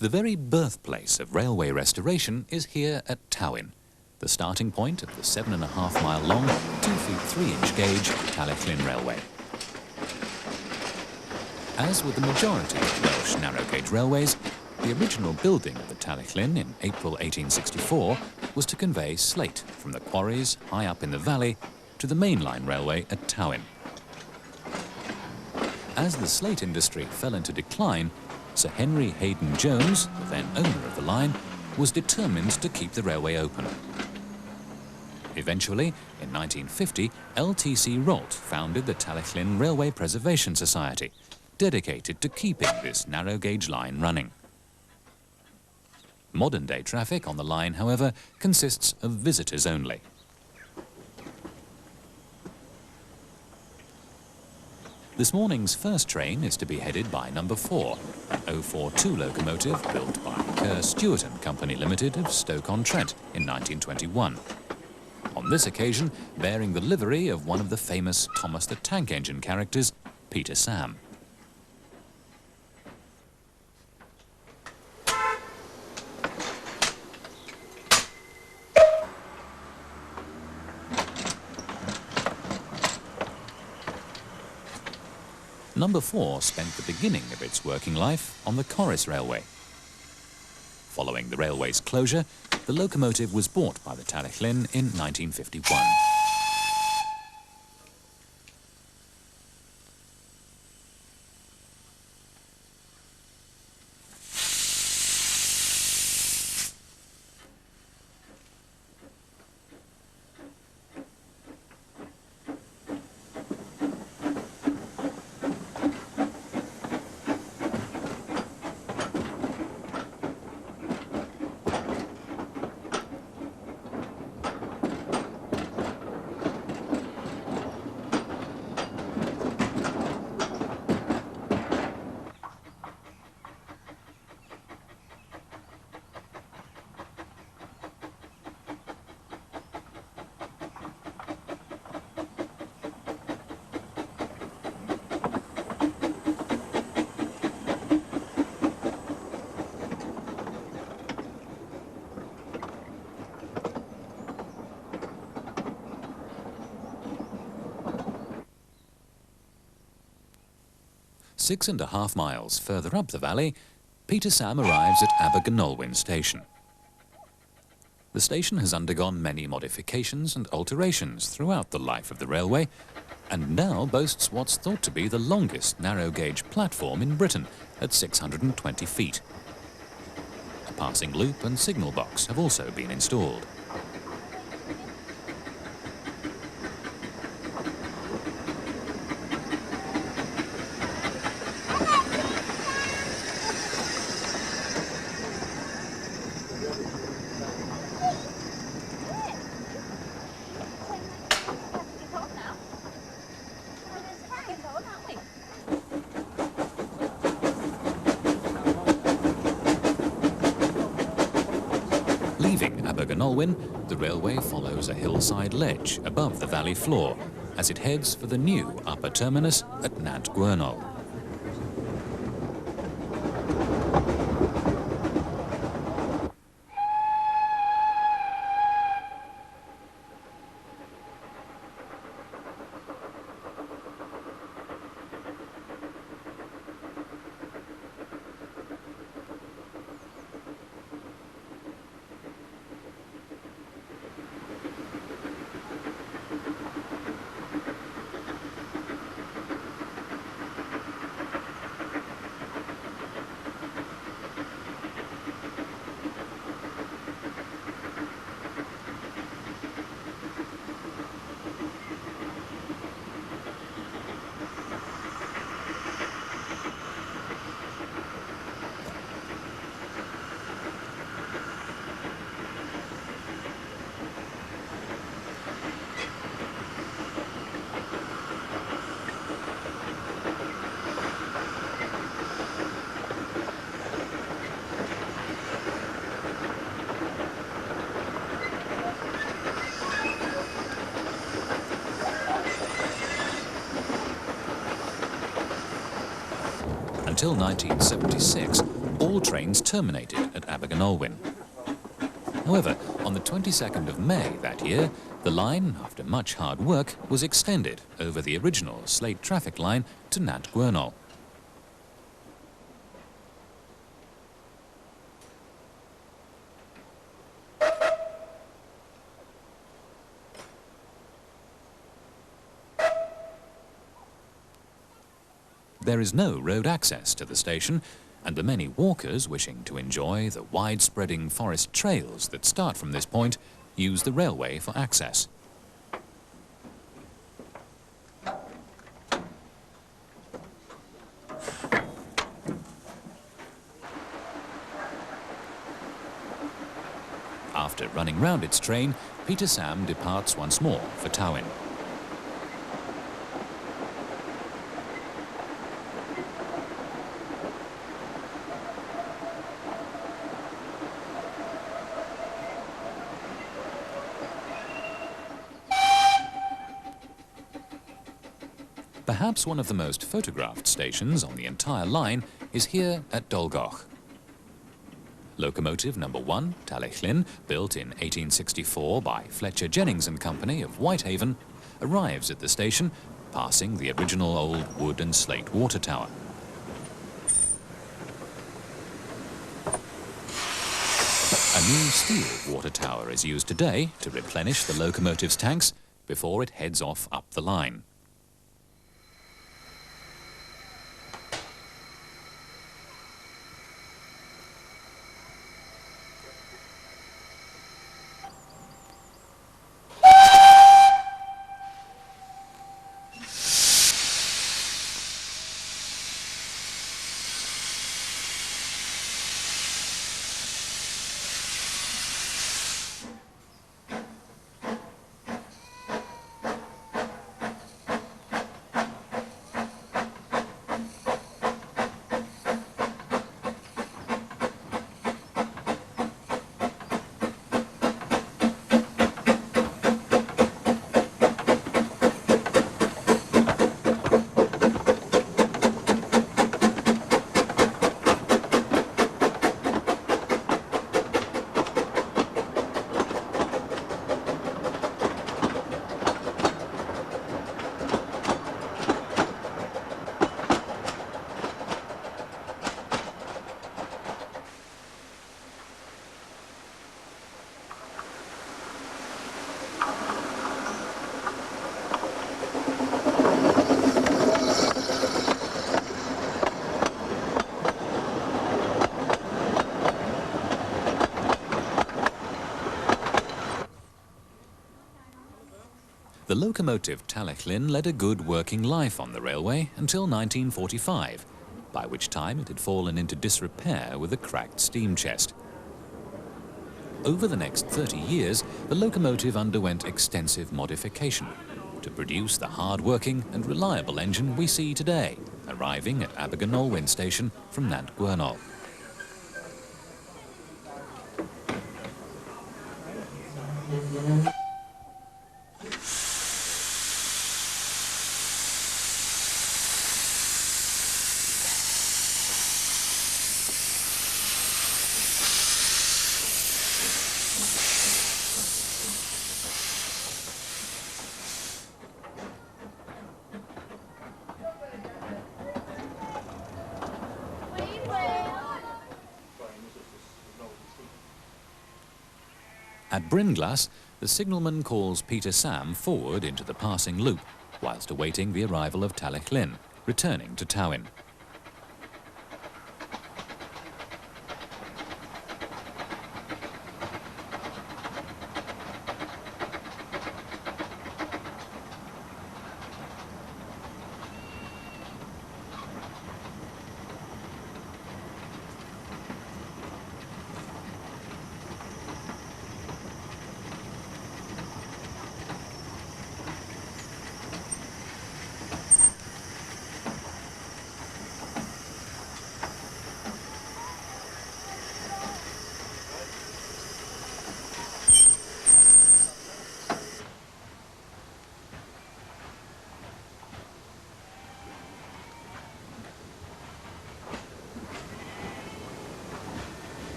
The very birthplace of railway restoration is here at Tywyn, the starting point of the 7.5 mile long, 2 feet 3 inch gauge Talyllyn Railway. As with the majority of Welsh narrow gauge railways, the original building of the Talyllyn in April 1864 was to convey slate from the quarries high up in the valley to the mainline railway at Tywyn. As the slate industry fell into decline, Sir Henry Hayden Jones, the then owner of the line, was determined to keep the railway open. Eventually, in 1950, LTC Rolt founded the Talyllyn Railway Preservation Society, dedicated to keeping this narrow gauge line running. Modern-day traffic on the line, however, consists of visitors only. This morning's first train is to be headed by number 4, an 042 locomotive built by Kerr Stewart and Company Limited of Stoke-on-Trent in 1921. On this occasion, bearing the livery of one of the famous Thomas the Tank Engine characters, Peter Sam. Number 4 spent the beginning of its working life on the Skarloey Railway. Following the railway's closure, the locomotive was bought by the Talyllyn in 1951. Six and a half miles further up the valley, Peter Sam arrives at Abergynolwyn station. The station has undergone many modifications and alterations throughout the life of the railway, and now boasts what's thought to be the longest narrow gauge platform in Britain at 620 feet. A passing loop and signal box have also been installed. Leaving Abergynolwyn, the railway follows a hillside ledge above the valley floor as it heads for the new upper terminus at Nant Gwernol. Until 1976, all trains terminated at Abergynolwyn. However, on the 22nd of May that year, the line, after much hard work, was extended over the original slate traffic line to Nant Gwernol. There is no road access to the station, and the many walkers wishing to enjoy the wide-spreading forest trails that start from this point use the railway for access. After running round its train, Peter Sam departs once more for Tywyn. Perhaps one of the most photographed stations on the entire line is here at Dolgoch. Locomotive number 1, Talyllyn, built in 1864 by Fletcher Jennings and Company of Whitehaven, arrives at the station, passing the original old wood and slate water tower. A new steel water tower is used today to replenish the locomotive's tanks before it heads off up the line. The locomotive Talyllyn led a good working life on the railway until 1945, by which time it had fallen into disrepair with a cracked steam chest. Over the next 30 years, the locomotive underwent extensive modification to produce the hard-working and reliable engine we see today, arriving at Abergynolwyn station from Nant Gwernol. At Bryn Eglwys, the signalman calls Peter Sam forward into the passing loop, whilst awaiting the arrival of Talyllyn, returning to Tywyn.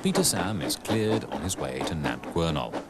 Peter Sam is cleared on his way to Nant Gwernol.